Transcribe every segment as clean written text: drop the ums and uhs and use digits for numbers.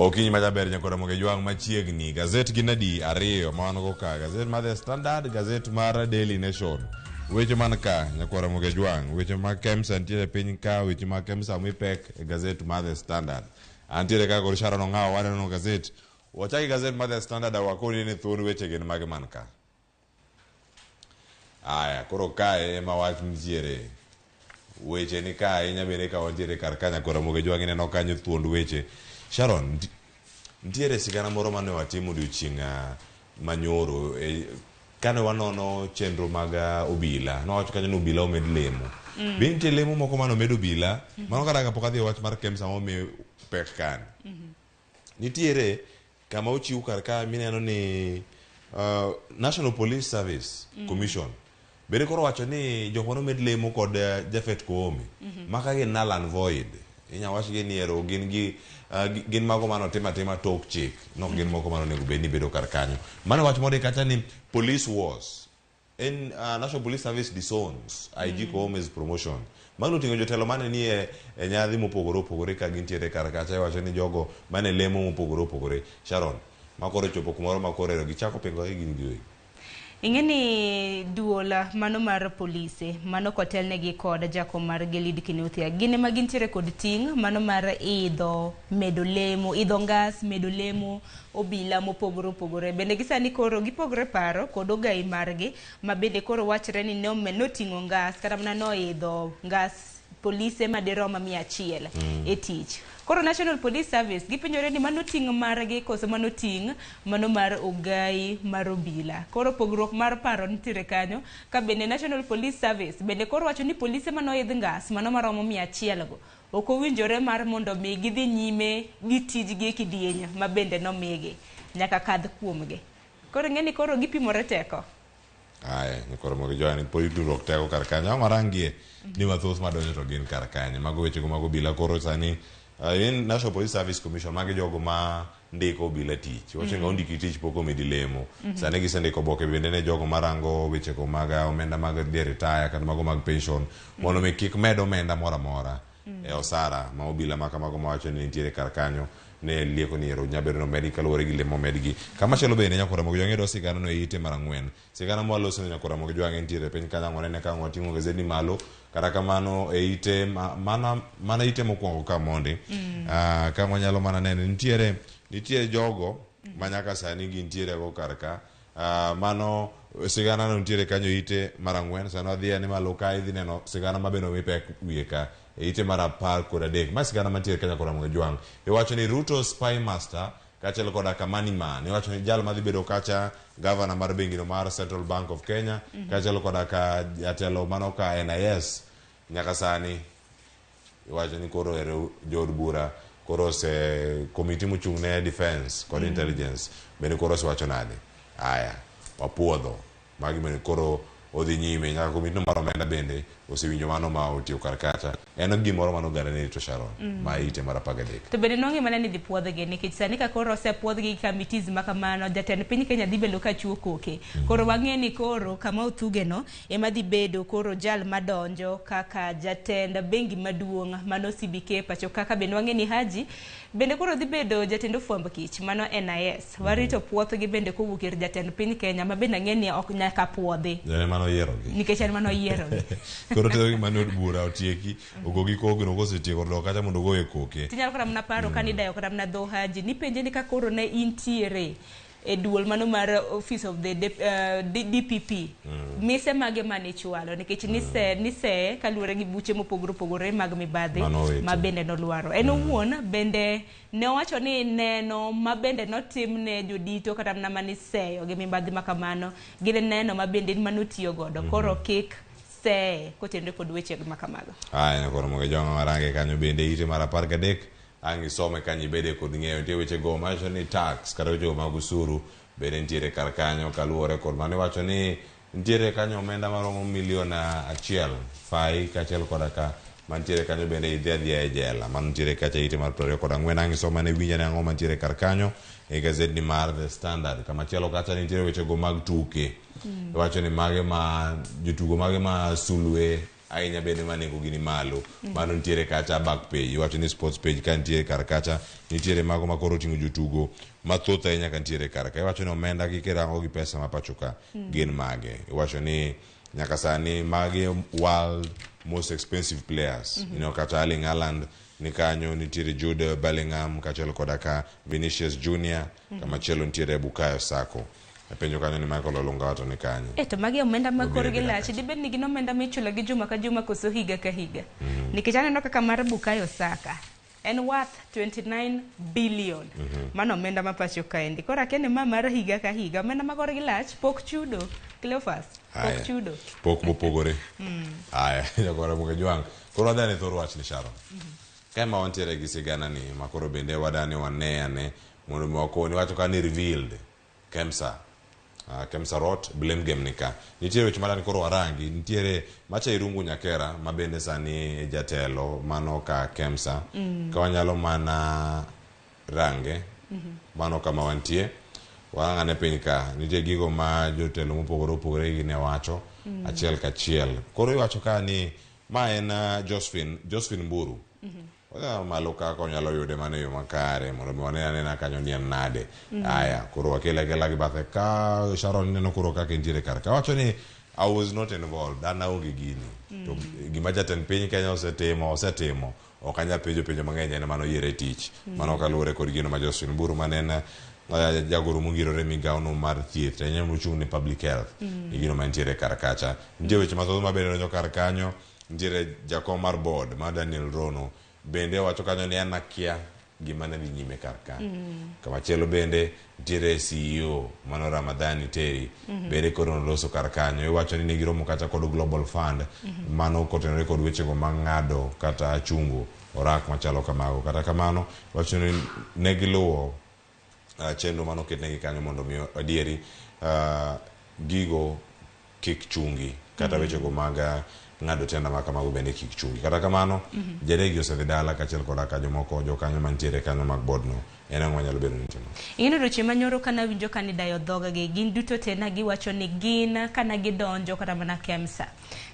Okinyi majaber nyakora moge jwang machiegni. Gazet ginadi ariyo mawango ka. Gazet mar The Standard, gazet mar Daily Nation. Weche man ka nyakora moge jwang. Weche ma KEMSA ntiere piny ka. Weche ma KEMSA mipek gazet mar The Standard. Antiere ka kod Sharon Ong'aw waneno gazet. Wachaki gazet mar The Standard wakoni ni thuond weche gin mage man ka. Aya, koro kae ema wach nitiere. Weche ni kae inya bene ka wantiere kar ka nyakora moge jwang ineno kanyo thuond weche. Sharon, ntiere sigana moro mane watimo odiochieng' manyoro kane wanono chenro mag obila. Nowacho kanyo ni obila omed lemo. Be nitie lemo moko mane omed obila. Mano kata kapok adhi e wach mar KEMSA momi pek kan. Nitiere kama ochiw kar ka mineno ni National Police Service Commission. Bende koro wacho ni jok mane omed lemo kod Japhet Koome. Maka gin null and void. Inya wach gi ni ero gin mago mano tema tok chik. Nok gin moko mano nego bedni bedo kar kanyo. Mano wach mode kata ni police wars. In National Police Service disowns IG Koome's promotion. Mano tingo jotelo mane ni e nyadhi mopogore opogore ka gintiere kar kacha wacho ni jogo mane lemo mopogore opogore. Sharon, makoro chopo kumoro makoro ero gichako pengo gin giwegi. Ingeni duola mano mar polise mano kotelnegi kod jakom mar Gelid Kinuthia gine magintiere kod ting mano mar idho medo lemo idho ngas medo lemo obila mopogore opogore bende gisani koro gipogore paro kod ogai margi mabende koro wachre ni noting'o ngas kata mana noidho ngas polise maderoma 100 e tich. Koro National Police Service gipenjore ni mano ting' margi koso mano ting' mano mar ogai mar obila. Koro pogruok mar paro nitiere kanyo ka bende National Police Service bende koro wacho ni polise manoidh ngas mano maromo 100 go ok owinjore mar mondo mi gidhi nyime gi tijgi e kidieny ma bende nomigi nyaka kadh kuomgi. Koro ng'eni koro gipimore teko. Aya, nyakora moge jwang politruok teko kar kanyo. Marangie ni mathoth madonjo to gin kar kanyo. Mago weche go mago obila koro sani in National Police Service Commission magi jogo ma ndiko obila tich. Wacho nga ondiki tich pok omedi lemo. Sani gisendiko oboke bende ne jogo marango weche go mag omenda mag dhi retire kata mago mag pension mondo mi kik med omenda mora mora e osara ma obila ma kamago mawacho ni nitiere kar kanyo ne lieko ni ero nyabedo no medical wore gi lemo medgi. Kama chelo bende nyakora moge jwang edo sigana no ite marang'wen. Sigana mo aloso nyakora moge jwang nitiere piny kanya ng'one ne ka ng'wating'o gazeti malo kata kamano e ite mana ite mokwongo ka mondi. Ka mwanyalo mana nene nitiere jogo manyaka sani gintiere go kar ka. Mano sigana no nitiere kanyo ite marang'wen sano adhiya ni malo ka idhi neno sigana mabeno mipek wiye ka. Ite mara par kod adek. Ma sigana mantiere kanya kora moge jwang. Iwacho ni Ruto Spy Master kachelo koda Kamani Man. Iwacho ni jal madhi bedo kacha governor mar bengi no mar Central Bank of Kenya. Kachelo koda ka jatelo mano ka NIS. Nyaka sani iwacho ni koro ero jod bura koro se komiti mochung' ne defense kod intelligence bende koro se wacho nade. Aya, wapuodho. Magi bende koro odhi nyime nyaka komiti no mar omenda bende osewinjo mano ma otiyo kar kacha. En gimoro mano gara ne to Sharon ma ite mar 13. To bende nong'e mana ni dhi puodhgi nikech sani ka koro osepuodhgi committees ma kamano jatend piny Kenya dhi bedo ka chuo koke. Koro wang'e ni koro kama otugeno ema dhi bedo koro jal madonjo kaka jatend bengi maduong' mano CBK pacho kaka bende wang'e ni Haji bende koro dhi bedo jatend fwamb kich mano NIS. Warito puothgi bende kowuok ir jatend piny Kenya ma bende ng'e ni ok nyaka puodhi. Jane mano yierogi. Nikech en mano yierogi. Koro tedo mano od bura otieki ogogi kogno kosetieko do kacha mondo goe koke. Tinyalo kora mna paro kanidayo kora mna dho Haji ni penje ni ka koro ne intiere e duol mano mar Office of the DPP. Mise mage mane chwalo nikech ni se kaluwore gi buche mopogore opogore mag mibadhi ma bende nolwaro. En owuon bende ne owacho ni neno ma bende notimne jodito kata mna mani seyo gi mibadhi makamano gine neno ma bende manotiyo godo koro kik se kotende kod weche makamago. Aya, koro moge jwang marange kanyo bende ite mar 13 angi some kanyi bede kod ng'eyo nitie weche go mawacho ni tax kata weche go mag usuru bende nitiere kar kanyo kaluwore kod mane wacho ni nitiere kanyo omenda maromo milion 1 fai kachiel koda ka mantiere kanyo bende idhi adhiya e jela mano nitiere kacha ite mar 24 angi some ne winja ne ang'o mantiere kar kanyo e gazet ni mar The Standard. Kama chielo kacha nitiere weche go mag tuke. Wacho ni mage ma jotugo mage ma sulwe ahinya bende manengo gini malo mano nitiere kacha back page iwacho ni sports page ka nitiere kar kacha nitiere mago makoro oting'o jotugo mathoth ahinya ka nitiere kar ka iwacho ni omenda gi kirango gi pesa ma pacho ka gin mage iwacho ni nyaka sani magi world most expensive players kata Erling Haaland ni kanyo nitiere Jude Bellingham kaachiel koda ka Vinicius Junior kamachielo nitiere Bukayo Saka penjo kanyo ni Michael Olunga wato ni kanyo to magi omenda ma korgi lach dibed ni gin omenda michulo gi juma ka juma koso higa ka higa nikech aneno kaka mar Bukayo Saka en worth 29 billion mano omenda ma pacho kaendi koro akene ma mar higa ka higa omenda ma korgi lach pok chudo Cleophas pok chudo pok mopogore haya jakora muke jwang koro wadani thoro wach ni Sharon kama wantiere gi sigana ni makoro bende wadani wane mondo mwakoni wacho ka ni revealed Kemsa Rot blame game nika nitiere weche madani koro warangi nitiere macha Irungu Nyakera mabende sani jatelo mano ka Kemsa ka wanyalo mana range mano kama wantie wangane piny ka nitie gigo ma jotelo mopogore opogore gine wacho achiel kachiel koro iwacho ka ni ma en Josephine Mburu malo kako nyalo yude mane yo makare mondo wane anena kanyo ni nade aya koro wakela gi bathe ka Sharon neno koro kaka ntiere kar ka wacho ni I was not involved ana onge gini to gima jatend piny Kenya osetimo okanya penjo mang'eny ne mano yiere tich mano kaluwore kod gino ma Josephine Mburu manena jagoro mungirore migawo no mar thieth tenya mochung' ni public health gino mantiere kar kacha ntie weche mathoth mabende donjo kar kanyo ntiere jakom mar board ma Daniel Rono bende wacho kanyo ni an akia gima ne nyime kar ka kamachielo bende ntiere CEO mano Ramadhani Teri bende koro noloso kar kanyo iwacho ni giromo kata kod Global Fund mano kotenore kod weche go mang'ado kata chungu orak machalo kamago kata kamano wacho ni ne giluwo chenro mano ketnegi kanyo mondo mi adieri gigo kik chungi kata weche go maga ng'ado tenda makamago bende kik chungi kata kamano jaregi osedhi dala kachiel koda ka jomoko jokanyo mantiere kanyo mag board no en ang'o nyalo bedo ni timo ing'eno roche manyoro kana winjo kani dayo dhoga gi gin duto tena giwacho ni gin kana gidonjo kata mana Kemsa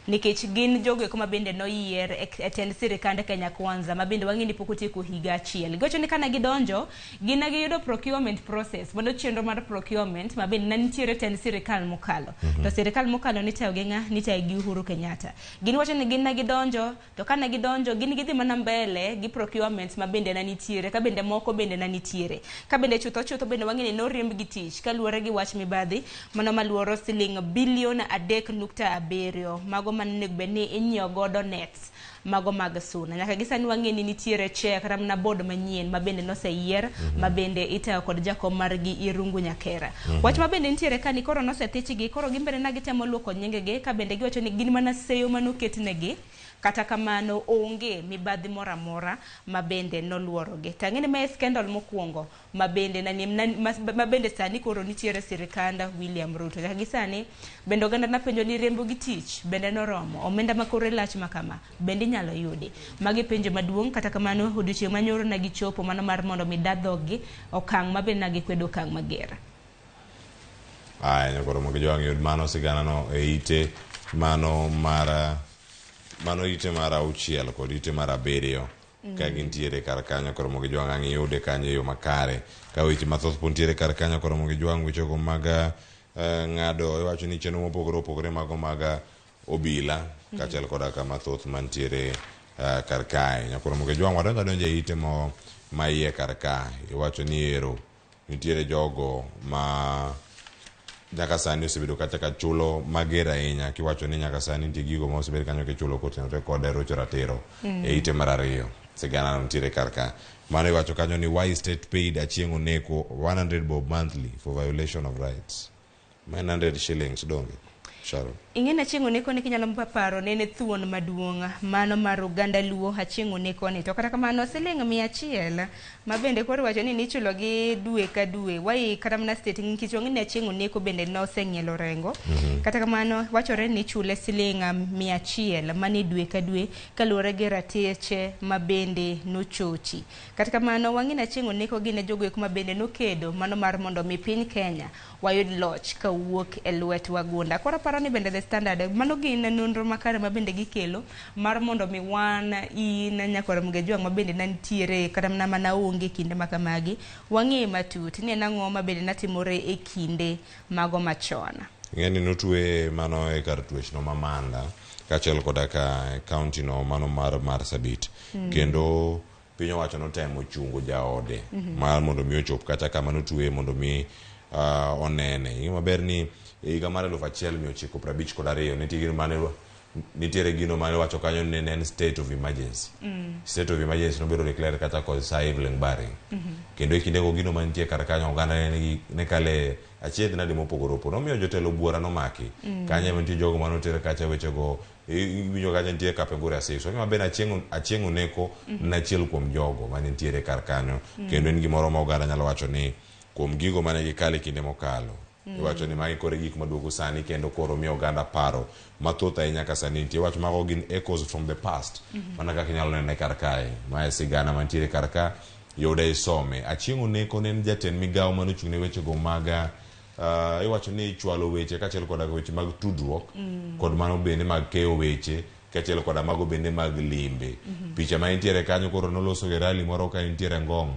nikech gin jogo eko mabende noyier e tend sirikand Kenya Kwanza mabende wang'eni pok otieko higa achiel giwacho ni kana gidonjo gin giyudo procurement process mondo chenro mar procurement mabende ne nitiere tend sirikal mokalo to sirikal mokalo nitayo gi ng'a nitayo gi Uhuru Kenyatta gin wacho ni gin gidonjo to kana gidonjo gin gidhi mana mbele gi procurement mabende ne nitiere ka bende moko bende ne nitiere ka bende chutho bende wang'eni no riemb gi tich kaluwore gi wach mibadhi mano maluoro siling bilion 3.7 mago manego beni inyiewo godo nets mago mag suna nyaka gisani wang'eni nitiere chek kata mana board manyien mabende noseyier mabende itayo kod jakom margi Irungu Nyakera wach mabende nitiere kani koro nosethich koro gimbele na gitemo luoko nyingegi ka bende giwacho ni gin mana seyo manoketnegi kata kamano onge mibadhi mora mora mabende noluorogi tang'eni ma scandal mokwongo mabende sani koro nitiere sirikanda William Ruto nyaka gisani bende oganda napenjo ni riembo gi tich bende noromo omenda makore lach makama bende nyalo yudi magi penjo maduong' kata kamano odiochieng' manyoro na gichopo mano mar mondo midadhogi okang' mabende na gikwedo okang' mager nyakoro mogi jwang' yud mano sigana no e ite mano ite mar auchiel kod ite mar abiriyo ka gintiere kar kanyo koro mogi jwang' ang' yude kanyo yo makare ka weche mathoth po ntiere kar kanyo koro mogi jwang' wechogo mag ng'ado iwacho ni chenro mopogore opogore mago mag obila kachiel koda ka mathoth mantiere kar kae nyakoro mogi jwang' wadonjo e ite ma iye kar ka iwacho ni ero nitiere jogo ma nyaka sani osebedo kata ka chulo mager ahinya kiwacho ni nyaka sani nitie gigo ma osebedo kanyo kichulo kotenore kod rocho ratiro e ite mar ariyo sigana no nitiere kar ka mano iwacho kanyo ni why state paid Achieng' Oneko 100 bob monthly for violation of rights 900 shillings donge Sharon ing'eni Achieng' Oneko ni kinyalo paro nene thuon maduong' mano mar Uganda Luo Achieng' Oneko ni to kata kamano siling 100 mabende koro wacho ni nichulo gi dwe ka dwe wai kata mana state nikech wang'eni Achieng' Oneko bende noseng'ielo rengo kata kamano wachore ni chule siling 100 mani dwe ka dwe kaluwore gi rateche mabende nochochi kata kamano wang'eni Achieng' Oneko gine jogo eko mabende nokedo mano mar mondo mi piny Kenya wayud loch kawuok e lwet wagunda koro paro ni bende Standard mano gin nonro makare mabende gikelo mar mondo mi wan in Nyakore Mugejwang mabende nantiere kata mana onge kinde makamagi wang'e matut ni nang'o mabende natimore e kinde mago machon. Ng'eni notwe mano e kar twech no Mamanda kaachiel koda ka county no mano mar Marsabit kendo piny owacho notemo chungo jaode mar mondo mi ochop kata kama notwe mondo mi onene. Maber ni higa mar 1952 nitiere gino mane wacho kanyo ni en state of emergency. State of emergency nobiro declare kata kod Sir Evelyn Baring. Kendo e kindego gino mantie kar kanyo oganda ne kale achiedh nade mopogore opogore. Omiyo jotelo buora nomaki. Kanyo mantie jogo manotere kacha wechego winjo kacha nitie Kapenguria Asisi. Omiyo maber Achieng' Oneko nachiel kuom jogo mane nitiere kar kanyo. Kendo en gimoro ma oganda nyalo wacho ni kuom gigo mane gikale kinde mokalo. Iwacho ni magi kore gik maduogo sani kendo koro miyo oganda paro mathoth ahinya ka sani nitie. Iwacho mago gin echoes from the past. Mana kaka inyalo nene kar kae. Mae sigana mantiere kar ka yude isome. Achieng' Oneko ne en jatend migawo manochung' ne wechego mag iwacho ni chwalo weche kaachiel koda weche mag tudruok kod mano bende mag keyo weche kaachiel koda mago bende mag limbe. Picha ma nitiere kanyo koro noloso gi rally moro ka nitiere Ngong.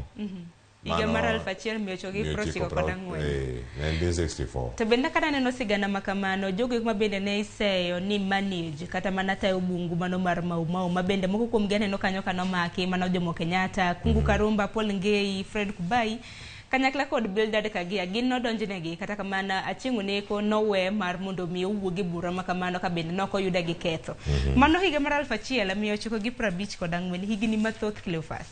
Higa mar 1964. To bende kada neno sigana makamano jogo ma bende ne iseyo ni manage kata mana tayo bungu mano mar Mau Mau mabende moko kuom gi aneno kanyo kanomaki mano Jomo Kenyatta, Kungu Karumba, Paul Ngei, Fred Kubai kanyakla kod Bildad Kagia gin nodonjnegi kata kamana Achieng' Oneko nowe mar mondo mi owuogi bura makamano ka bende noko yuda gi ketho. Mano higa mar 1954 kod ang'wen higni mathoth Cleophas.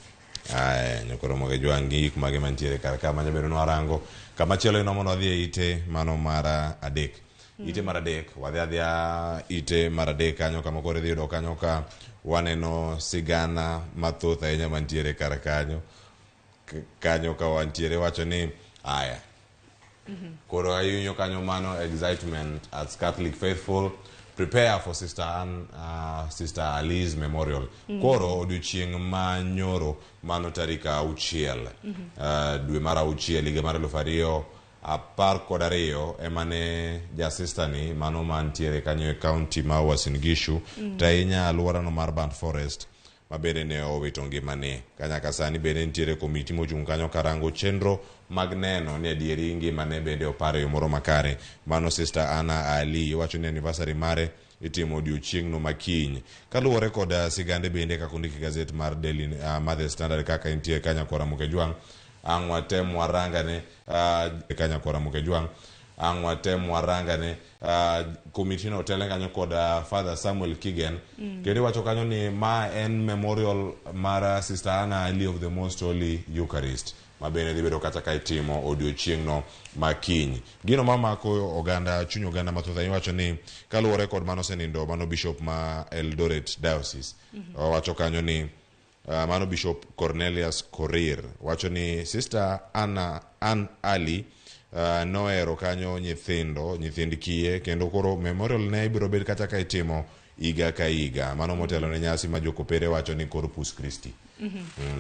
Nyakore Mugejwang gik mage mantiere kar ka manya bedo nwarango kama chielo ino mondo odhi ite mano mar adek. Ite mar adek wadhi ite mar adek kanyo kama kore dhi yudo kanyo ka waneno sigana mathoth ahinya mantiere kar kanyo ka wantiere wacho ni koro ayunyo kanyo mano excitement as Catholic faithful prepare for Sister Ali's memorial. Koro odiochieng' manyoro mano tarika 6 dwe mar 6 higa mar 2012 emane jasista ni mano mantiere kanyo e county ma Uasin Gishu tainya aluora no mar Burnt Forest mabende ne owito ngimane. Kanyaka sani bende nitiere komiti mochung' kanyo karango chenro mag neno ni adieri ngimane bende oparo yo moro makare. Mano Sister Anna Ali wacho ni anniversary mare itimo odiochieng' no makiny kaluwore kod sigande bende kaka ondiki gazet mar Daily The Standard kaka nitie Nyakore Mugejwang ang' watem warangane Nyakore Mugejwang ang' watem warangane komiti no tele kanyo kod Father Samuel Kigen kendo wacho kanyo ni ma en memorial mar Sister Anna Ali of the Most Holy Eucharist mabende dhi bedo kata ka itimo odiochieng' no makiny. Gino mamako oganda chuny oganda mathoth ahinya wacho ni kaluwore kod mano senindo mano Bishop ma Eldoret Diocese wacho kanyo ni mano Bishop Cornelius Korir wacho ni Sister Ann Ali noero kanyo nyithind kiye kendo koro memorial ne ibiro bed kata ka itimo iga ka iga mano motelo ne nyasi ma jokopere wacho ni Corpus Christi.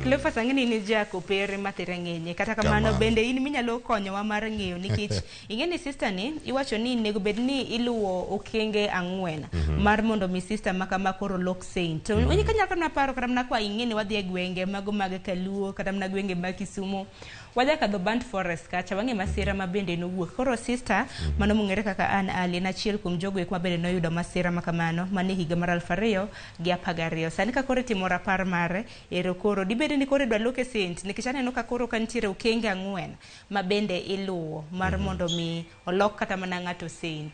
Cleophas ang'eni ni jakopere matere ng'enye kata kamano bende in minyalo konyowa mar ng'eyo nikech ing'eni sister ni iwacho ni nego bed ni iluwo okenge 4 mar mondo mi sister makama koro lock saint. To onye kanyako na paro kata mna kwa ing'eni wadhi e gwenge mago mag Kaluo kata mna gwenge mag Kisumu wadhi kadho Burnt Forest kacha wang'e masira mabende nowuok. Koro sister mano mong'ere kaka Ann Ali na chiel kuom jogo eko mabende noyudo masira makamano mane higa mar 2012. Sani ka koro timo rapar mare koro dibede ni koro dwa loke saint nikech aneno ka koro kantiere okenge 4 mabende iluwo mar mondo mi olok kata mana ng'ato saint.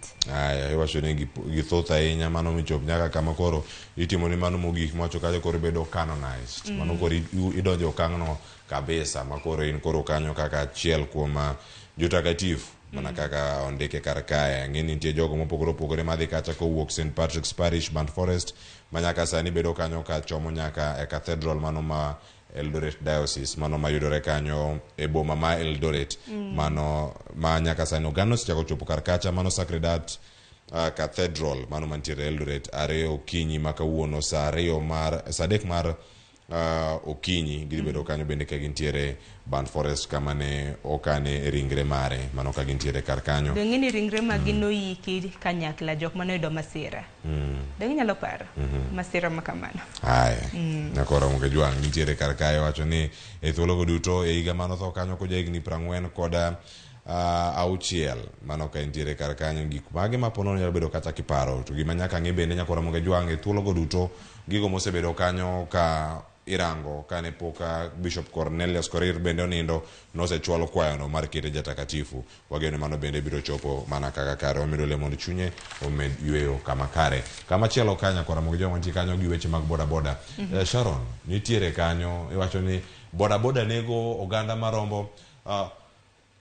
Iwacho ni githoth ahinya mano michop nyaka kama koro itimo ni mano mogik macho kacho koro bedo canonized. Mano koro idonjo okang' no kabisa makoro in koro kanyo kaka achiel kuom jotakatifu mana kaka ondike kar kae. Ng'eni nitie jogo mopogore opogore madhi kacha kowuok St. Patrick's Parish Burnt Forest manyaka sani bedo kanyo ka chomo nyaka e cathedral mano ma Eldoret Diocese mano mayudore kanyo e boma ma Eldoret mano ma nyaka sani ogano sichako chopo kar kacha mano Sacred Heart Cathedral mano mantiere Eldoret are okinyi makawuono saa 3 mar okinyi gidhi bedo kanyo bende ka gintiere Burnt Forest kama ne okane ringre mare mano ka gintiere kar kanyo. Dong ni ringre magi noiki kanyakla jok mane oyudo masira. Dong inyalo paro masira ma kamano. Aya. Nakora Ramogi Jwang nitiere kar kae wacho ni e thuolo go duto e higa mano tho kanyo ko jahigni 40 koda auchiel mano ka nitiere kar kanyo gik mage mapono nyalo bedo kata kiparo to gima nyaka ng'e bende nyaka Ramogi Jwang e thuolo go duto gigo mosebedo kanyo ka irango kane poka Bishop Cornelius Korir bende onindo nosechwalo kwayono mar kete jatakatifu wageno mano bende biro chopo mana kaka kare omedo le mondo chunye omed yweyo kama kare kama chielo kanya kwa Ramogi Jwang nitie kanyo gi weche mag boda boda. Sharon nitiere kanyo iwacho ni boda boda nego oganda marombo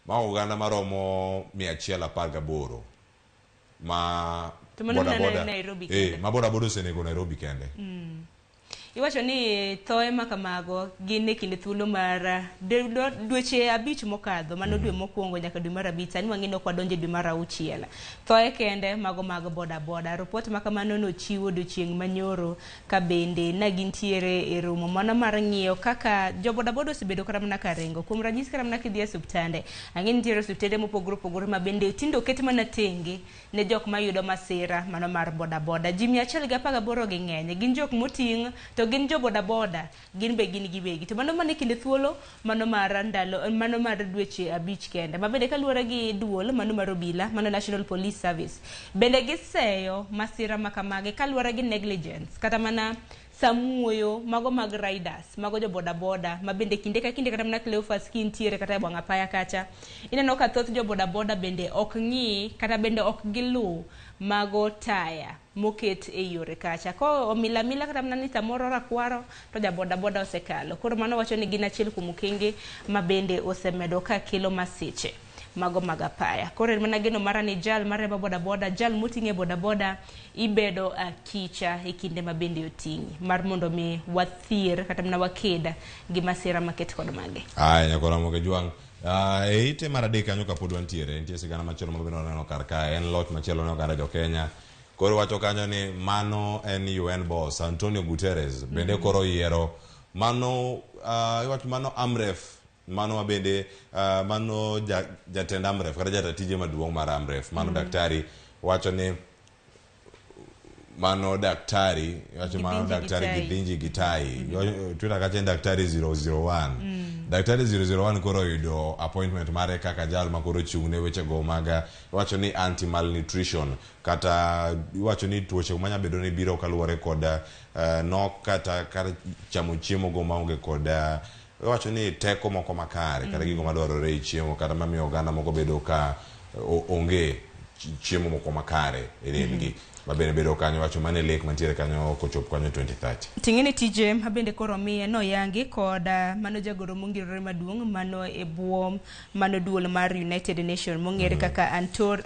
ma oganda maromo 118 ma boda boda ma boda boda osenego Nairobi kende. Iwacho ni thoe makamago gin e kinde thuolo mar dweche 5 mokadho mano dwe mokwongo nyaka dwe mar 5 sani wang'ino kwa donje dwe mar 6 thoe kende mago mag boda boda. Report makamano nochiwo odiochieng' manyoro ka bende na gintiere e romo mano mar ng'iyo kaka jo boda boda osebedo kata mana karengo kuom ranyisi kata mana kidhi e osiptande ang'e nitiere osiptende mopogore opogore ma bende tindo oket mana tenge ne jok mayudo masira mano mar boda boda. Ji 118 gi ng'eny gin jok moting' to gin jo boda boda gin be gin giwegi to mano mane kinde thuolo mano mar ndalo mano mar dweche 5 kende ma bende kaluwore gi duol mano mar obila mano National Police Service bende giseyo masira makamage kaluwore gi negligence kata mana samuoyo mago mag riders mago jo boda boda ma bende kinde ka kinde kata mana Cleophas kintiere kata bwanga paya kacha ineno ka thoth jo boda boda bende ok ng'i kata bende ok gilu mago taya moket e yore kacha ko omila kata mana ni samoro rakwaro to ja boda boda osekalo koro mano wacho ni gin achiel kuom okenge ma bende osemedo ka kelo masiche mago magapaya. Koro mana geno mara ni jal mareba boda boda jal moting'e boda boda ibedo akicha e kinde ma bende oting'i mar mondo mi wathir kata mana wakeda gi masira maket kod mage. Nyako Ramogi Jwang e ite mar adek kanyo kapod wantiere nitie sigana machielo ma bende waneno kar kae en loch machielo ne oganda jo Kenya koro wacho kanyo ni mano en UN boss Antonio Guterres bende koro yiero mano iwacho mano Amref mano bende mano jatend Amref kata jatatije maduong' mar Amref mano daktari wacho ni mano daktari wacho mano daktari Githinji Gitai Twitter kacha daktari 001 daktari 001 koro yudo appointment mare kaka jal makoro chung'ne weche go maga wacho ni anti malnutrition kata wacho ni tuoche manya bedo ni biro kaluwore kod nok kata chamo chiemo go maonge kod wacho ni teko moko makare kata gigo madwarore e chiemo kata mamiyo oganda moko bedo ka onge chiemo moko makare e dendgi mabende bedo kanyo wacho mane lek mantiere kanyo kochop kanyo 2030 ting'eni tije mabende koro miye noyangi kod mano jagoro mongirore maduong' mano e bwo mano duol mar United Nation mong'ere kaka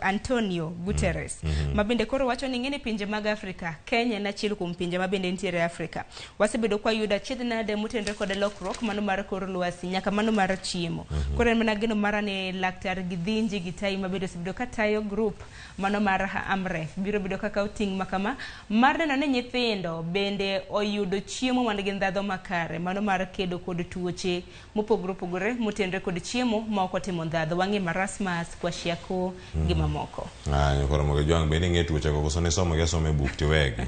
Antonio Guterres mabende koro wacho ni ng'ene pinje mag Afrika Kenya na achiel kuom pinje mabende nitiere Afrika wasebedo kwa yudo achiedh nade motenore kod lokruok mano mar kor lwasi nyaka mano mar chiemo koro en mana geno mara ne laktar Githinji Gitai mabende osebedo ka tayo group mano mar Amref biro bedo kaka ting makama mar neno ne nyithindo bende oyudo chiemo man gi ndhadho makare mano mar kedo kod tuoche mopogore opogore motenore kod chiemo ma ok otimo ndhadho wang'e marasmus kwashiako gi mamoko. Nyako Ramogi Jwang bende ng'e tuoche go koso ne somo gi somo e buk tiwegi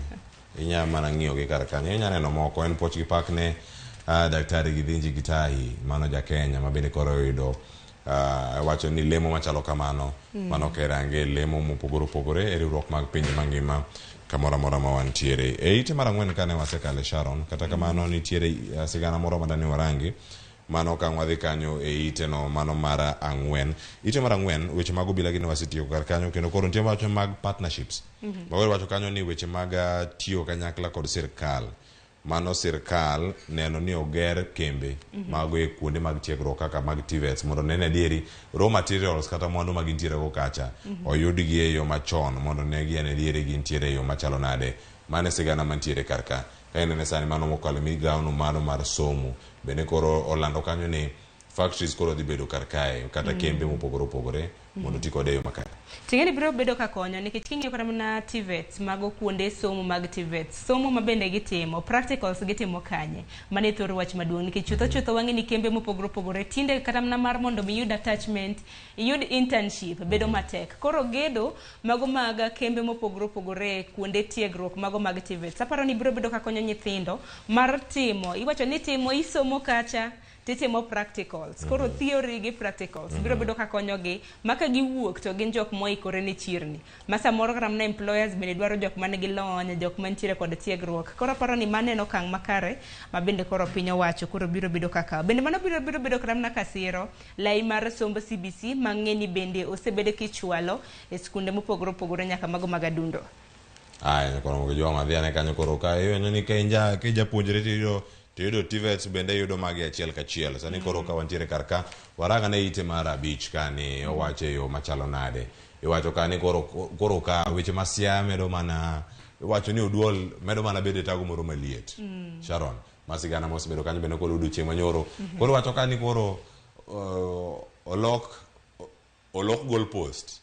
inya mana ng'iyo gi kar kanyo inya neno moko en poch gi pak ne daktari Githinji Gitai mano ja Kenya ma bende koro yudo wacho ni lemo machalo kamano mano kerange lemo mopogore opogore e riwruok mag pinje mangima kamoro amora ma wantiere e ite mar 4 kane wasekale Sharon kata kamano nitiere sigana moro madani warangi mano ka wadhi kanyo e ite no mano mar 4 ite mar 4 weche mag obila gin wasetiyo kar kanyo kendo koro nitie wacho mag partnerships magoro wacho kanyo ni weche mag tiyo kanyakla kod sirkal mano sirkal neno ni oger kembe mago e kuonde mag tiegruok kaka mag TVETs mondo nene adieri raw materials kata mwandu mag intiere go kacha oyudgi e yo machon mondo ne gi ene adieri gintiere e yo machalo nade mane sigana mantiere karka kainene sani mano mokalo migawo no mano mar somo bende koro olando kanyo ni factories koro dhi bedo karkae kata kembe mopogore opogore mondo ti kode e yo makare. Ting'eni biro bedo ka konyo nikech king'iyo kata mana TVETs mago kuonde somo mag TVETs, somo ma bende gitimo, practicals gitimo kanye, mane thoro wach maduong' nikech chutho wang'e ni kembe mopogore opogore tinde kata mana mar mondo mi yud attachment, yud internship bedo matek. Koro gedo mago mag kembe mopogore opogore kuonde tiegruok mago mag TVETs. Aparo ni biro bedo ka konyo nyithindo mar timo, iwacho ni timo isomo kacha titimo practicals. Koro theory gi practicals biro bedo ka konyogi maka giwuok to gin jok moikore ne chirni. Ma samoro kata mana employers bende dwaro jok mane gi lony, jok mantiere kod tiegruok. Koro aparo ni mano en okang' makare ma bende koro piny owacho koro biro bedo kaka. Bende mano biro bedo kata mana kasiro lai mar somb CBC mang'eni bende osebedo kichwalo e skunde mopogore opogore nyaka mago mag adundo. Ai koro mo jo ma dhiane kanyo koro ka ni ke japuonjre tiyudo TVETs bende yudo magi achiel kachiel. Sani koro ka wantiere karka waranga ne ite mar abich kani owache yo machalo nade. Iwacho kani koro ka weche masia medo mana iwacho ni oduol medo mana bede tago moro maliet. Sharon masigana mos bedo kanyo bende koro uduche manyoro. Koro wacho kani koro olok goal post.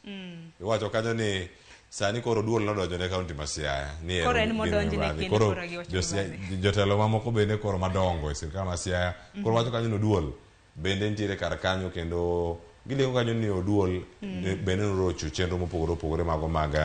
Iwacho kanyo ni sani koro duol nodonjo ne kaunti ma Siaya ni koro en modonjo ne kendo koro koro gi jotelo mamoko bende koro madongo e sirkal ma Siaya koro wacho kanyo no duol bende nitiere kar kanyo kendo gilengo kanyo ni oduol bende norocho chenro mopogore opogore mago mag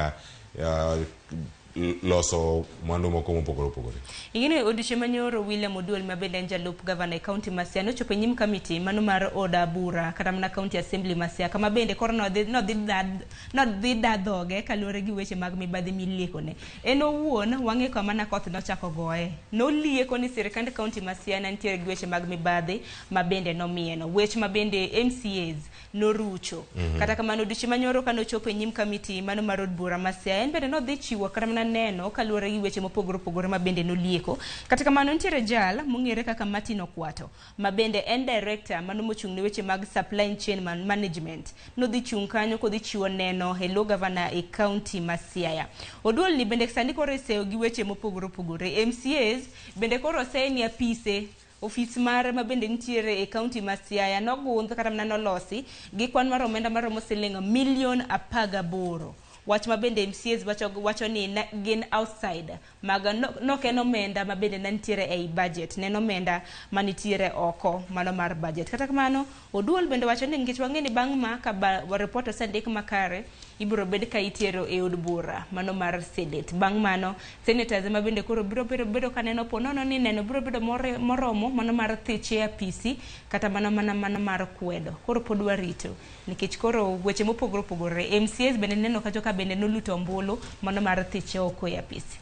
loso mwandu moko mopogore opogore. Ingine odiochieng' manyoro William Oduol ma bende en jalup gavana e kaunti ma Siaya nochopo e nyim kamiti mano mar oda bura kata mana kaunti assembly ma Siaya kama bende koro nodhi dadhoge kaluwore gi weche mag mibadhi miliekone. En owuon wang'e kama na koth nochako goye. Nolieko ni sirkand kaunti ma Siaya nitiere gi weche mag mibadhi ma bende nomieno. Weche ma bende MCAs norucho. Kata kamano odiochieng' manyoro kanochopo e nyim kamiti mano mar od bura ma Siaya en bende nodhi chiwo kata mana neno kaluwore gi weche mopogore opogore ma bende nolieko. Kata kamano nitiere jal mong'ere kaka Martin Okwato ma bende en director mano mochung' ne weche mag supply chain management. Nodhi chung' kanyo kodhi chiwo neno hello governor e kaunti ma Siaya. Oduol ni bende sani koro eseo gi weche mopogore opogore. MCAs bende koro oseni apise ofis mare ma bende nitiere e kaunti ma Siaya nogundh kata mana nolosi gi kwan mar omenda maromo siling $1,18,000. Wach ma bende MCAs wacho ni gin outside maga nok en omenda ma bende nantiere ei budget, nen omenda manitiere oko mano mar budget. Kata kamano Oduol bende wacho ni ngech wang'e ni bang' ma ka report osendik makare ibiro bed ka itiero e od bura mano mar Senate. Bang' mano senators ma bende koro biro bedo kaneno ponono ni neno biro bedo moromo mano mar thiche apisi kata mana mar kwedo. Koro pod warito nikech koro weche mopogore opogore MCAs bende neno ka joka bende noluto ombulu mano mar thiche oko e apisi.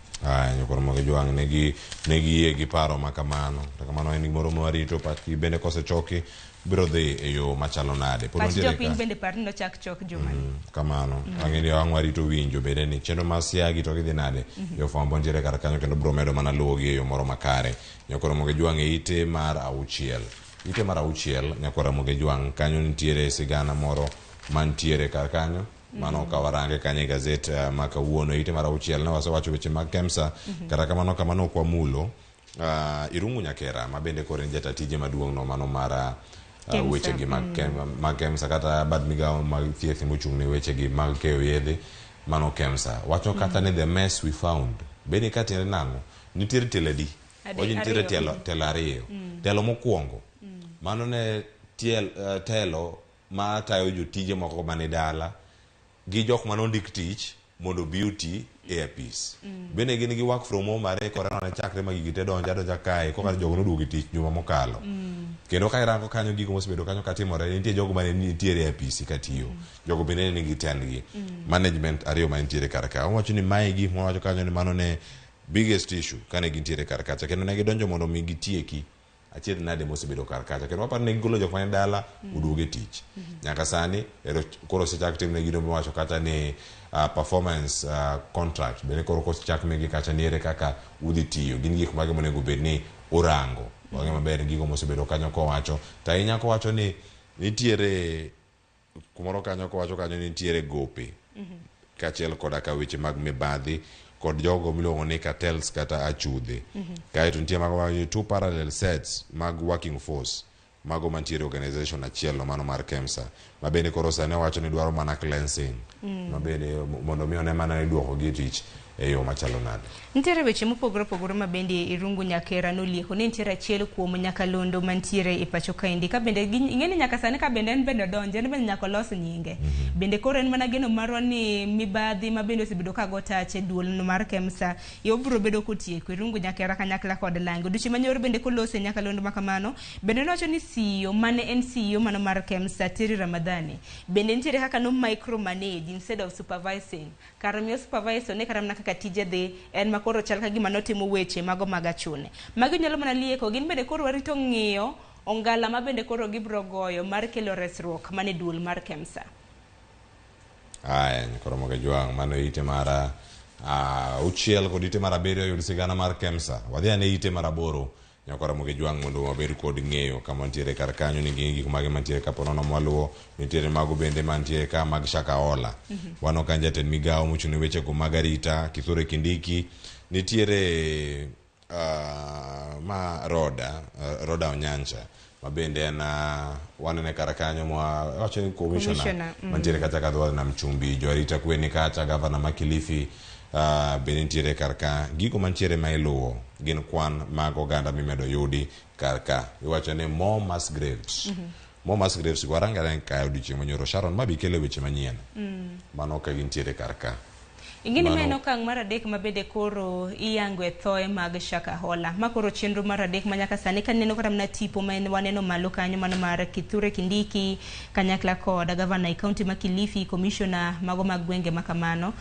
Koro mo gijuang' negi gi paro makamano. Kamano en gimoro mwarito pachgi bende kosechoki biro dhi e yo machalo nade. Pach jopiny bende parni nochak chok jumani. Kamano. Ang'eni wang' warito winjo bende ni chenro ma Siaya to gidhi nade. Jofwambo nitiere kar kanyo kendo biro medo mana luwogi e yo moro makare. Nyakoro mo gijuang' e ite mar auchiel. Ite mar auchiel nyakoro mo gijuang' kanyo nitiere sigana moro mantiere kar kanyo. Mano ka warange kanye gazet ma kawuono ite mar auchiel ne wasewacho weche mag KEMSA. Kata kamano kwa mulo Irungu Nyakera ma bende koro en jata tije maduong' no mano mar weche gi mag KEMSA kata bad migawo mag thieth mochung' ne weche gi mag keyo yedhe mano KEMSA wacho kata ni the mess we found bende katiende nang'o nitiere teledi oji nitiere telo ariyo. Telo mokwongo mano ne telo ma tayo jotije moko mane dala gi jok manondik tich mondo beauty e apis. Bende gin gi work from home mare korano ne chakre ma gigi te donja kae koka jogo noduogo tich juma mokalo. Kendo ka irango kanyo gigo mosebedo kanyo katimore nitie jogo mane nitiere e apisi katiyo. Jogo bende nigi tendgi. Management ariyo ma nitiere kar ka. Owacho ni mae gi mowacho kanyo ni mano ne biggest issue kane gintiere kar kacha kendo ne gidonjo mondo mi gitieki achiel nade mosebedo kar kacha kendo waparo ne gigolo jok mane dala uduoge tich. Nyaka sani koro sechak tim ne gido mowacho kata ni performance contract bende koro kosechak megi kacha niere kaka udhi tiyo gin gik mage monego bed ni orango wang'e maber gigo mosebedo kanyo kowacho to ahinya kowacho ni nitiere kumoro kanyo kowacho kanyo ni nitiere gope kachiel koda ka weche mag mibadhi kod jogo miluongo ni cartels kata achudhe. Kae to nitie mag two parallel sets mag working force mago mantiere organization achiel mano mar KEMSA ma bende koro sani wacho ni dwaro mana cleansing ma bende mondo mi one mana ni duoko gi tich e yo machalo nade. Nitiere weche mopogore opogore ma bende Irungu Nyakera nolieko ni nitiere achiel kuom nyakalondo mantiere e pacho kaendi ka bende ing'eni nyaka sani ka bende en bende donje en bende nyaka los nyinge bende koro en mana geno marwa ni mibadhi ma bende osebedo ka go tache duol no mar KEMSA yo biro bedo kotieko Irungu Nyakera kanyakla kod Lango duchi manyor bende kolose nyakalondo makamano bende nowacho ni CEO mane en CEO mano mar KEMSA Terry Ramadhani bende nitiere kaka no micro manage instead of supervising karamio supervisor ne karamna kaka tije dhi en makoro chal ka gima notimo weche mago magachune magi nyalo mana lieko gin bende koro warito ng'iyo ongala ma bende koro gibro goyo mar kelo resruok mane duol mar KEMSA. Aya koro moga jwang mano ite mara uchiel kod ite mara abiriyo yud sigana mar KEMSA wadhi ane ite mara aboro nyakora moge jwang mondo wabed kod ng'eyo kama ntiere kar kanyo ni gigi kumage mantiere ka ponono mwaluo nitiere mago bende mantiere ka mag Shakahola wano kan jatend migawo mochung' weche go mag arita Kithure Kindiki nitiere ma Roda Onyancha ma bende en wanene kar kanyo wacho ni commissioner mantiere kacha ka dwar na Mchumbi jo arita kwe ni kacha gavana ma Kilifi bende nitiere kar ka gigo mantiere ma iluwo gin kwan mag oganda mimedo yudi kar ka iwacho ni more mass graves more mass graves waranga ka odiochieng' manyoro Sharon ma bikele weche manyien mano ka gintiere kar ka ingini meno kang mar adek ma bede koro iyango e thoe mag Shakahola ma koro chenro mar adek ma nyaka sani ka neno kata mna tipo ma waneno malo kanyo mano mar Kithure Kindiki kanyakla kod gavana e county ma Kilifi commissioner mago mag gwenge makamano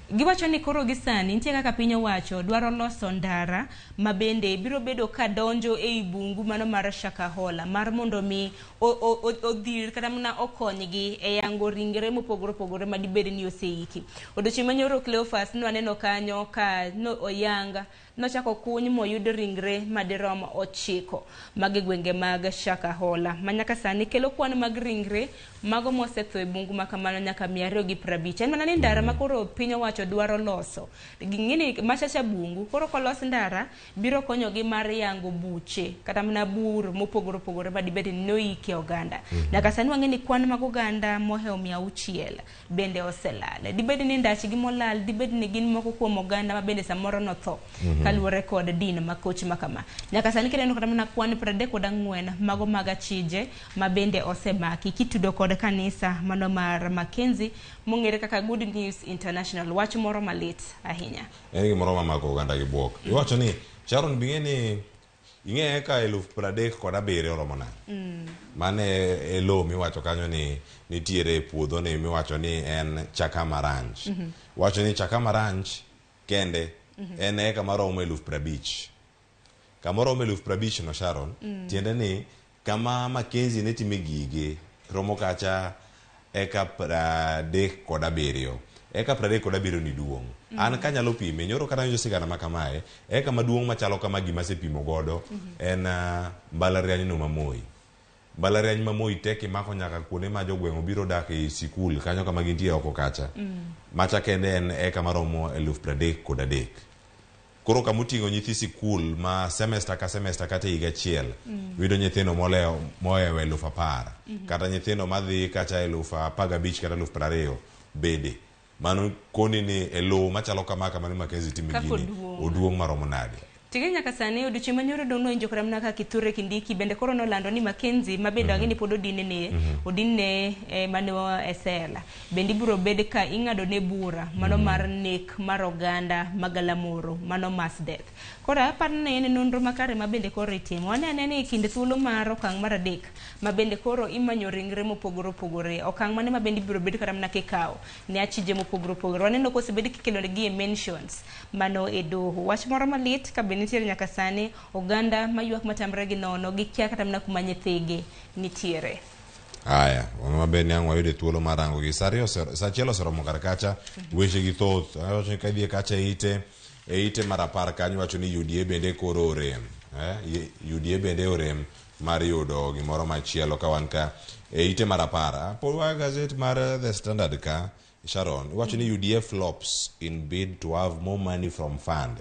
giwacho ni koro gisani nitie kaka piny owacho dwaro loso ndara ma bende biro bedo ka donjo e bungu mano mar Shakahola mar mondo mi odhir kata mna okonygi e yango ringre mopogore opogore ma dibed ni oseiki odiochieng' manyoro Cleophas nwaneno kanyo ka no oyanga nochako kuny moyud ringre madirom 9 mag gwenge mag Shakahola manyaka sani kelo kwan mag ringre mago mosetho e bungu makamano nyaka 250 en mana ni ndara makoro piny owacho dwaro loso ging'ini machacha bungu koro kolos ndara biro konyo gi mar yango buche kata mna bur mopogore opogore ma dibed ni noiki oganda nyaka sani wang'eni kwan mag oganda moheo 600 bende oselal dibed ni ndachi gi molal dibed ni gin moko kuom oganda ma bende samoro notho kaluwore kod din makoch makama nyaka sani kineno kata mana kwan 34 mago mag achije ma bende osemaki kitudo kod kanisa mano mar Mackenzie mong'ere kaka Good News International wach moro malit ahinya en gimoro mamako oganda gi buok iwacho ni Sharon bing'eni ing'e ka 37,000 oromo na mane e lo miwacho kanyo ni nitiere puodho ni miwacho ni en Chakama Ranch wacho ni Chakama Ranch kende en eka maromo 50,000 kamoromo 50,000 no Sharon tiende ni kama Mackenzie ne time gige romo kacha eka 37 eka 37 ni duong an kanyalo pime nyoro kata njo sigana makamae eka maduong machalo kama gima sepimo godo en Mbalariany no Mamoi Mbalariany Mamoi teki mako nyaka kuone ma jogweng'o biro dak e sikul kanyo kama gintie oko kacha macha kende en eka maromo 33,000 koro kamutingo nyithi sikul ma semester ka semester kata higa achiel wido nyithindo mohewo 10,000 kata nyithindo madhi kacha 15,000 kata 20,000 bede mano koni ni elo machalo kama kama ni Mackenzie timi gini oduong maromo nade Tigi nyaka sani odiochieng' manyoro dono injo kora mna ka Kithure Kindiki bende koro nolando ni Mackenzie ma bende ang'eni pod odinne mano esela bende ibiro bed ka ing'ado ne bura mano mar nek mar oganda magalamoro mano mass death koro aparne en nonro makare ma bende koro itimo anene ni kinde thuolo mar okang' mar adek ma bende koro imanyo ringre mopogore opogore okang' mane ma bende ibiro bed kara mna kikawo ne achije mopogore opogore waneno kosebed kikelo gi mentions mano e doho wach moro malit ka bende nitiere nyaka sani oganda mayuak matamre gi nono gi kia kata mna kuma nyithige nitiere aya ma bende ang' wayude thuolo marango gi sachielo seromo kar kacha weche gi thoth awacho ni kadhi kacha ite mar 10 kanyo wacho ni UDA bende koro orem UDA bende orem mar yudo gimoro machielo ka wan ka ite mar 10 polwa gazet mar The Standard ka Sharon wacho ni UDA flops in bid to have more money from fund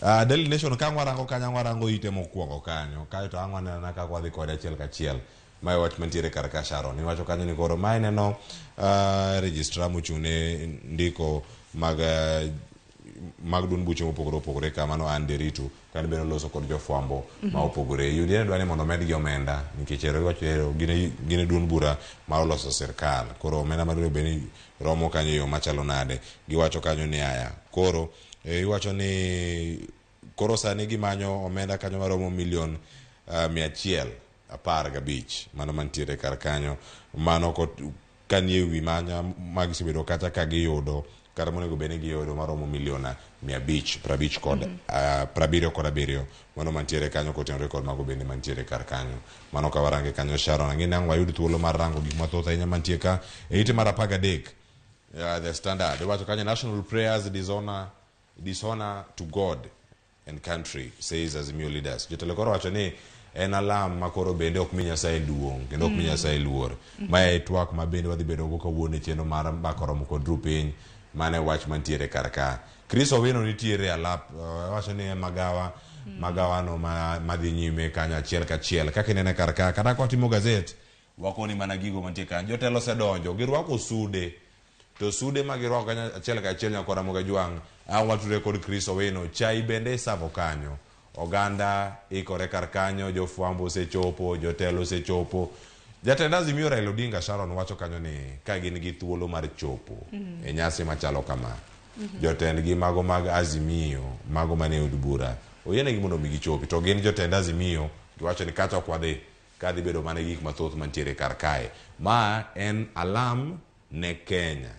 Daily Nation ka warango kanyo warango ite mokwongo kanyo kae to ang'wana ka wadhi kode achiel kachiel mae wach mantiere kar ka Sharon iwacho kanyo ni koro mae neno registrar mochung'ne ndiko mag duond buche mopogore opogore kamano an Deritu kan beno loso kod jofwambo ma opogore yudi ne dwani mondo medgi omenda nikech ero gine duond bura ma oloso sirkal koro omenda madwaro beni romo kanyo yo machalo nade giwacho kanyo ni aya koro iwacho ni koro sani gimanyo omenda kanyo maromo milion 115 mano mantiere kar kanyo mano kanie wi manya magisebedo kata ka giyudo kata monego bene giyudo maromo milion 550 kod 77 mano mantiere kanyo kotenore kod mago bende mantiere kar kanyo mano ka warange kanyo Sharon ang'e nang' wayud thuolo mar rango gik mathoth ahinya mantie ka e ite mar 13 the Standard iwacho kanyo national prayers dishonor to God and country says Azimio leaders jotelo koro wacho ni en alam makoro bende ok mi Nyasaye duong' kendo ok mi Nyasaye luor mae twak ma bende wadhi bedo go kawuono chenro mar mbakoromo kod ru piny mane wach mantiere kar ka Chris Owino nitiere alap wacho ni magawano madhi nyime kanyo achiel kachiel kaka inene kar ka kata kwa timo gazet wakoni mana gigo mantie kanyo jotelo osedonjo girwako sude to sude ma girwako kanyo achiel kachiel nyaka Ramogi Jwang' wature kod Chris Owino chai bende savo kanyo oganda ikore kar kanyo jofwambo osechopo jotelo osechopo jatend Azimio Raila Odinga Sharon wacho kanyo ni ka gin gi thuolo mar chopo e nyasi machalo kama jotendgi mago mag Azimio mago mane od bura oyienegi mondo mi gichopi to gin jotend Azimio giwacho ni kata ok wadhi kadhi bedo mana gik mathoth mantiere kar kae ma en alam ne Kenya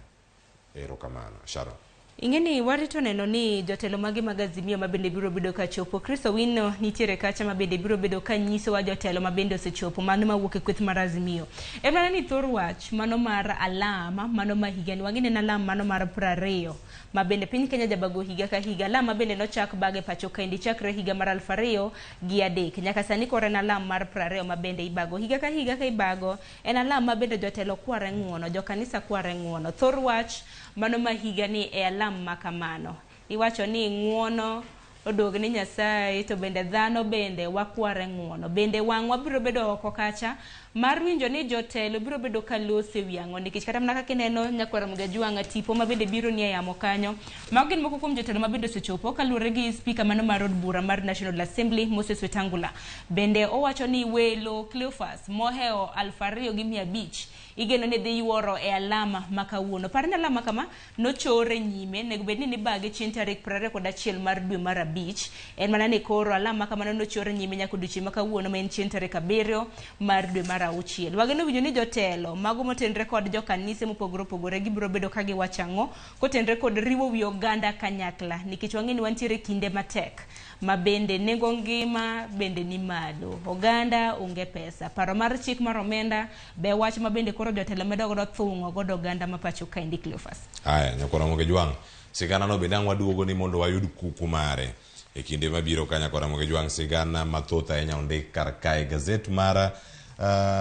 erokamano Sharon ingeni warito neno ni jotelo mage mag Azimio mabende biro bedo ka chopo Chris Owino nitiere kacha mabende biro bedo ka nyiso wa jotelo mabende osechopo mano mawuok e kweth mar Azimio emana ni thor wach mano mar alama mano ma higa ni wangine na alama mano mar 20 mabende piny Kenya jabago higa ka higa alama mabende nochak bage pacho kaendi chakre higa mar 2003 nyaka sani kore na alama mar 20 mabende ibago higa ka ibago en alama mabende jotelo kware ng'uono jokanisa kware ng'uono thor wach mano ma higa ni e alama makamano iwacho ni ng'uono odog ni Nyasaye to bende dhano bende wakware ng'uono bende wang'wa biro bedo oko kacha mar winjo ni jotelo biro bedo ka lose wiang'o nikech kata mana kaka ineno nyakwara Ramogi Jwang' tipo mabende biro ni yamo kanyo mago gin moko kuom jotelo mabende osechopo kaluwore gi speaker mano mar od bura mar National Assembly Moses Wetangula bende owacho ni welo Cleophas moheo 2,500 igeno ne dhi yuoro e alama makawuono parne alama kama nochore nyime nego bedni ni bage chien tarik 21 mar dwe mar 5 en mana ne koro alama kama nochore nyime nyaka odiochieng' makawuono ma en chien tarik 7 mar dwe mar 6 wageno winjo ni jotelo mago motenre kod jokanise mopogore opogore gibiro bedo ka giwachang'o kotenre kod riwo wi oganda kanyakla nikech wang'eni wantiere kinde matek mabende nengo ngima bende ni malo oganda onge pesa paro mar chik mar omenda be wach mabende koro jotelo medo godo thung'o godo oganda mapacho kaendi Cleophas aya nyakora Ramogi Jwang' sigana no bende waduogo ni mondo wayud kuku mare e kinde mabiro ka nyakora Ramogi Jwang' sigana mathoth ahinya ondik kar kae gazet mara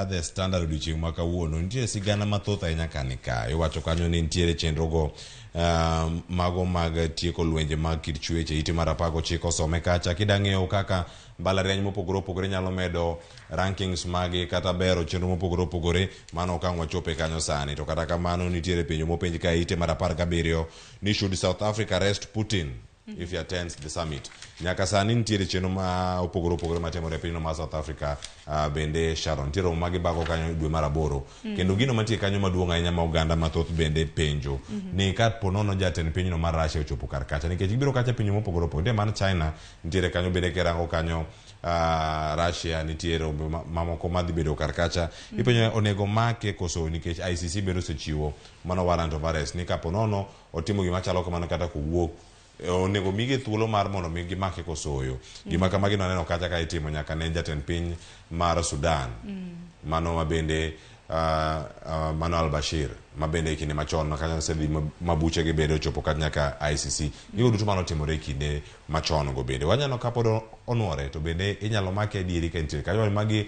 the Standard odiochieng' ma kawuono nitie sigana mathoth ahinya kani ka iwacho kanyo ni nitiere chenrogo mago mag tieko lwenje mag kit chweche ite mar 19 osome kacha kidang'eyo kaka mbalariany mopogore opogore nyalo medo rankings magi kata bero chenro mopogore opogore mano okang' wachope kanyo sani to kata kamano nitiere penjo mopenj ka ite mar 17 ni should South Africa arrest Putin if he attends the summit nyaka sani nitiere chenro ma opogore opogore matimore e pinyno mar South Africa bende Sharon nitiere magi bago kanyo dwe mar 8 kendo gino mantie kanyo maduong' ahinya ma oganda mathoth bende penjo ni ka ponono jatend pinyno mar Russia ochopo kar kacha nikech gibiro kacha pinyo mopogore opogore man China nitiere kanyo bende kerango kanyo Russia nitiere mamoko madhi bedo kar kacha ipenyo onego make koso nikech ICC bedo sechiwo mano warrant of arrest ni ka ponono otimo gima chalo kamano kata kowuok onego migi thuolo mar mondo migi make kosoyo gima kama gino neno kacha ka itimo nyaka ne jatend piny mar Sudan mano mabende Mano al-Bashir mabende kinde machon makanya sedhi mabuche gi bedo chopo kat nyaka ICC gigo duto mano timore kinde machon go bende wanyano kapod onwore to bende inyalo make dieri ka nitie kayo magi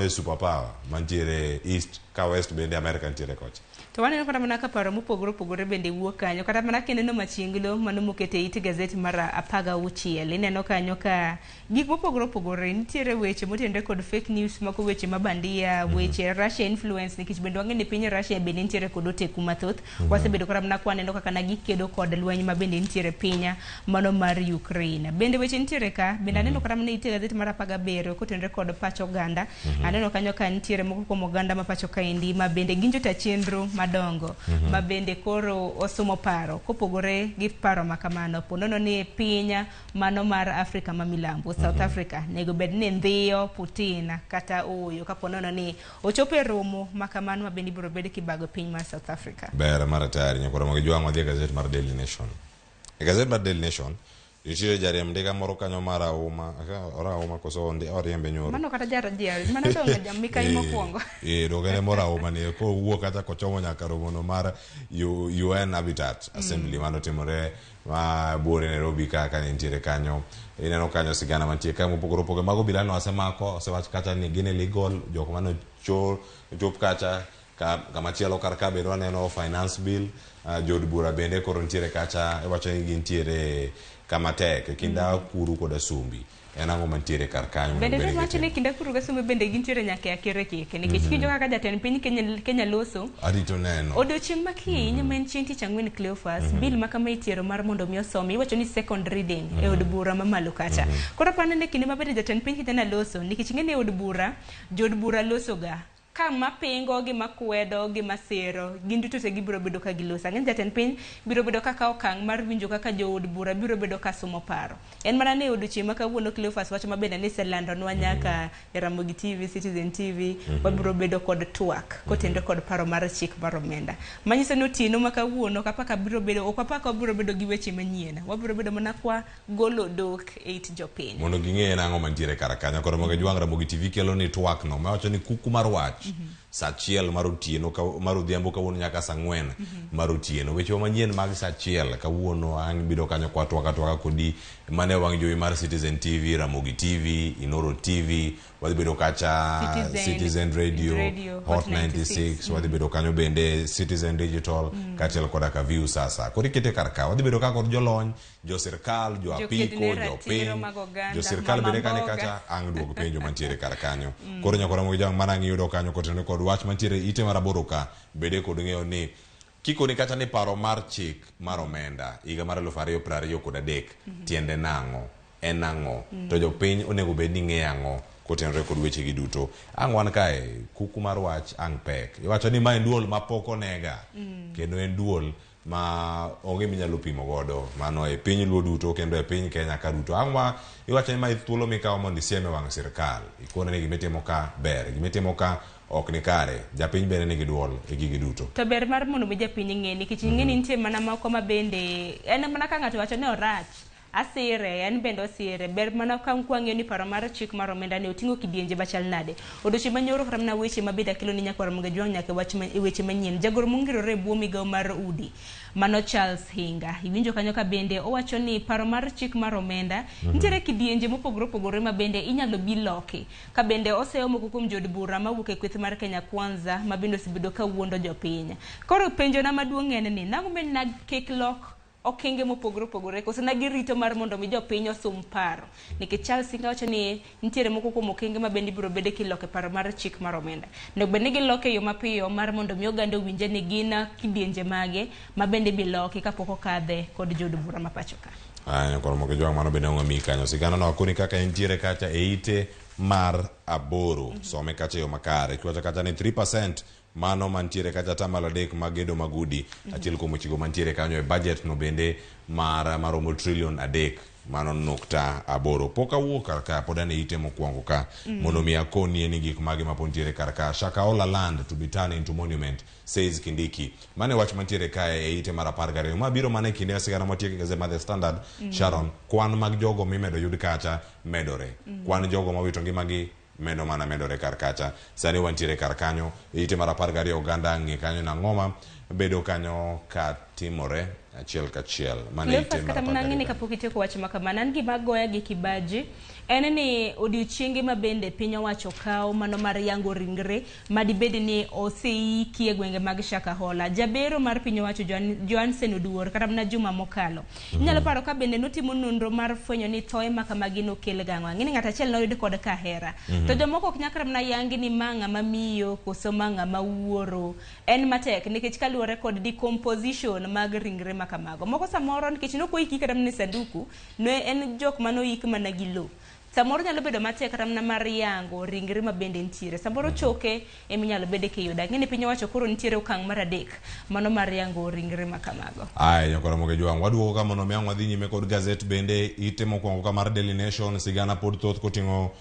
super power mantiere east ka west bende America nitie kocha To waneno kata mana ka paro mopogore opogore bende wuok kanyo, kata mana kineno machienglo mano mokete it gazet mar 16 ineno kanyo ka gik mopogore opogore, nitiere weche motenore kod fake news, moko weche mabandia, weche Russia influence, nikech bende wang'eni piny Russia bende nitiere kod oteku mathoth. Wasebedo kata mana kwaneno kaka na gikedo kod lweny ma bende nitiere pinya mano mar Ukraine. Bende weche nitiere ka, bende aneno kata mana it gazet mar 17 kotenore kod pacho oganda. Aneno kanyo ka nitiere moko kuom oganda ma pacho kaendi ma bende ginjo ta chenro madongo ma bende koro osumo paro kopogore gi paro makamano. Ponono ni pinya mano mar Afrika ma milambo, South Africa, nego bed ni ndhiyo Putin kata oyo kaponono ni ochope romo makamano ma bende biro bed kibago piny mar South Africa. Bera mara tayari nyakora mo gijwa ng'adhi gazet mar Daily Nation. Gazet mar Daily Nation yishire jari mdega moro kanyo mara uma koso ndi oriembe nyoro. Mano kata jari mano donga jamika imo kuongo. Dogene mora uma ni ko wuok kata kochomo nyaka romono mar UN Habitat Assembly mano timore ma buore Nairobi kaka nitiere kanyo. Ineno kanyo sigana mantie kamo pogoro pogo mago bilano asemako osewach kata ni gine legal joko mano chop kacha kama chielo karka bendo aneno finance bill jod bura bende koro nitiere kacha iwacho ni gintiere kama tek kinda kuru koda sumbi en ang'o mantiere kar kanyo bende ne wacho ni kinda kuru ga sumbi bende gintiere nyaka akere kike nikech kinjo kaka jatend piny Kenya loso adito neno odiochieng' makiny men chieng' tich ang'wen Cleophas bill makama itiero mar mondo mi osomi iwacho ni second reading e od bura mamalo kacha koro panene kinde mabende jatend piny Kenya loso nikech ng'ene od bura jod bura loso ga kama pingo gi makwedo gi masero ginduto te gibiro bedo ka gilosa ng'en jatend piny biro bedo kaka okang' mar winjo kaka jood bura biro bedo ka sumo paro en mana ne odiochieng' ma kawuono Cleophas wacho mabende ni selandonwa nyaka Ramogi TV, Citizen TV wabiro bedo kod twak kotende kod paro mar chik mar omenda manyiso ni otieno ma kawuono kapaka biro bedo okapaka biro bedo gi weche manyien wabiro bedo mana kwa golo dok e it jopiny mondo ging'e nang'o mantiere kar kanyo koro moge jwang' Ramogi TV kelo ni twak no ma wacho ni kuku mar wach sa achiel mar otieno mar odhiambo kawuono nyaka sa 4 mar otieno weche manyien mag sa achiel kawuono ang' bido kanyo kwa twaka kodi mane wang' jowi mar Citizen TV, Ramogi TV, Inoro TV wadhi bedo kacha Citizen Radio, Hot 96 wadhi bedo kanyo bende Citizen Digital kachiel koda ka View sasa koro ikete kar ka wadhi bedo ka kod jolony jo sirkal jo apiko jo piny jo sirkal bende kane kacha ang' duogo penjo mantiere kar kanyo koro nyakora mo jang mana ng'iyudo kanyo kotene kod wach mantiere ite mar 8 ka bede kod ng'eyo ni kikoni kata ni paro mar chik mar omenda higa mar 2023 tiende nang'o en nang'o to jopiny onego bed ni ng'eyo ang'o kotenore kod weche gi duto ang' wan kae kuku mar wach ang' pek iwacho ni ma en duol ma pok onega kendo en duol ma onge minyalo pimo godo mano e piny luo duto kendo e piny Kenya ka duto ang' ma iwacho ni ma thuolo mikawo mondo isieme wang' sirkal ikone ni gimitimo ka ber gimitimo ka ok ni kare japiny bende nigi duol e gigi duto to ber mar mondo mi japiny ng'e nikech ng'eni nitie mana moko ma bende en mana ka ng'ato wacho ni orach asire en bende osire ber mana ka kwang'eyo ni paro mar chik mar omenda ne oting'o kidienje machal nade odiochieng' manyoro kata mana weche mabeda kelo ni nyaka Ramogi jwang' nyaka wach weche manyien jagoro mongirore bwo migawo mar udi mano Charles Hinga iwinjo kanyo ka bende owacho ni paro mar chik mar omenda nitiere kidienje mopogore opogore ma bende inyalo bi loki ka bende oseo moko kuom jod bura mawuok e kweth mar Kenya Kwanza ma bende osebedo ka wuondo jopiny koro penjo na maduong' en ni nang'o bende na kik lok okenge mopogore opogore koso na girito mar mondo mi jopiny osum paro nikech Charles Hinga wacho ni nitiere moko kuom okenge ma bende biro bedo kiloke paro mar chik mar omenda nek bende giloke yo mapiyo mar mondo mi oganda owinje ni gina kidienje mage ma bende biloki kapok okadhe kod jod bura ma pacho ka aya koro moge jwang' mano bende ong'e mi kanyo sigana no akoni kaka entiere kacha e ite mar 8 some kacha yo makare kiwacho kacha ni 3% mano mantiere kacha tamalo 3 magedo magudi achiel kuom chigo mantiere kanyo e budget no bende mar maromo trillion 3 mano 8 poka wuok kar ka podane ite mokwongo ka mondo mi akoni ni gik magi mapontiere kar ka Shakahola land to be turned into monument says Kindiki mane wach mantiere ka e ite mar 12 ma biro mane kinde sigana motiek gazet mar The Standard Sharon kwan mag jogo mimedo yud kacha medore kwan jogo mawito ngimagi medo mana medore kar kacha sani wantiere kar kanyo ite mar 12 Uganda ng'e kanyo na ng'oma bedo kanyo ka timore achiel kachiel mane Cleophas kata manang'ini kapok itieko wach ma kamano, an gima goya gi kibaji en ni odiochienge ma bende piny owacho kawo mano mar yango ringre madibed ni oseiki e gwenge mag Shakahola. Jabero mar piny owacho Johansen Oduor kata mana juma mokalo. Inyalo paro ka bende notimo nonro mar fwenyo ni thoe ma kamagi nokel gang'o. Ang'ini ng'at achiel noyud kod kahera. To jomoko ok nyakra mana yangi ni ma ng'ama miyo koso ma ng'ama wuoro. En matek nikech kaluwore kod decomposition mag ringre ma kamago. Moko samoro nikech nokoiki kata mana sanduku, ne en jok manoik mana gi lo. Samoro nyalo bedo matek kata mana mar yango ringre ma bende nitiere. Samoro choke eminyalo bede kiyuda. Ng'ini piny owacho koro nitiere okang' mar 3 mano mar yango ringre ma kamago. Ai nyakora moge jwang waduogo ka mondo miang wadhi nyime kod gazet bende ite mokwongo ka mar Daily Nation sigana pod thoth koting'o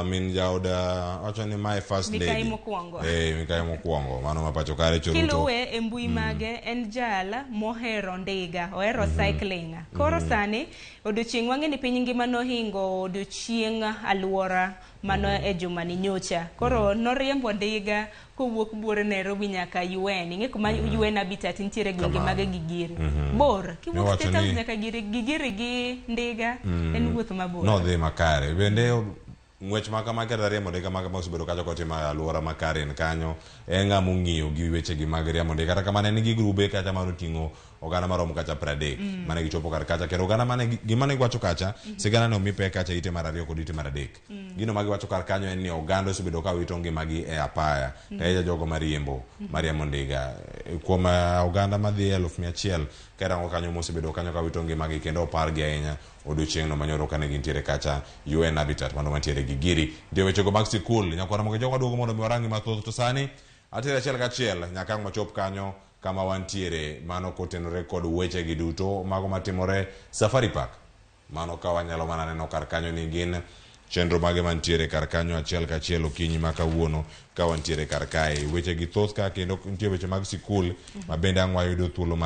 min jaoda wacho ni my first lady Mikai mokwongo. Mikai mokwongo mano ma pacho kare Choruto Kiluwe e mbui mage en jala mohero ndiga ohero cycling. Koro sani odiochieng' wang'e ni piny ngima nohingo odiochieng' aluora mano e juma ni nyocha. Koro noriembo ndiga kowuok buore Nairobi nyaka UN. Ing'e kuma UN Habitat nitiere gwenge mage Gigiri. Bor kiwuok State House nyaka Gigiri gi ndiga en wuoth mabor. No dhi makare bende ng'wech ma kama kata riembo ndiga ma kama osebedo kacha kotimo aluora makare en kanyo ng'ama ong'iyo gi weche gi mag riembo ndiga kata kamane nigi grube kacha mar oting'o oganda maromo kacha 30 mane gichopo kar kacha kendo oganda mane gima ne giwacho kacha sigana ne omi pek kacha ite mar 2 kod ite mar 3 gino ma giwacho kar kanyo en ni oganda osebedo ka wito ngimagi e apaya kaeja jogo mariembo ndiga kuom oganda madhi 100,000 karango kanyo mosebedo kanyo ka wito ngimagi kendo opar gi ahinya odiochieng'no manyoro kane gintiere kacha UN Habitat mano mantiere Gigiri. Ndio wechego mag sikul nyakwara moge jogo duogo mondo mi warangi mathoth to sani atere achiel kachiel nyaka machop kanyo kama wantiere mano kotenore kod weche gi duto mago matimore Safari Park mano ka wanyalo mana neno kar kanyo ni gin chenro mage mantiere kar kanyo achiel kachiel okinyi ma kawuono ka wantiere kar kae weche gi thoth ka kendo nitie weche mag sikul ma bende ang' wayudo thuolo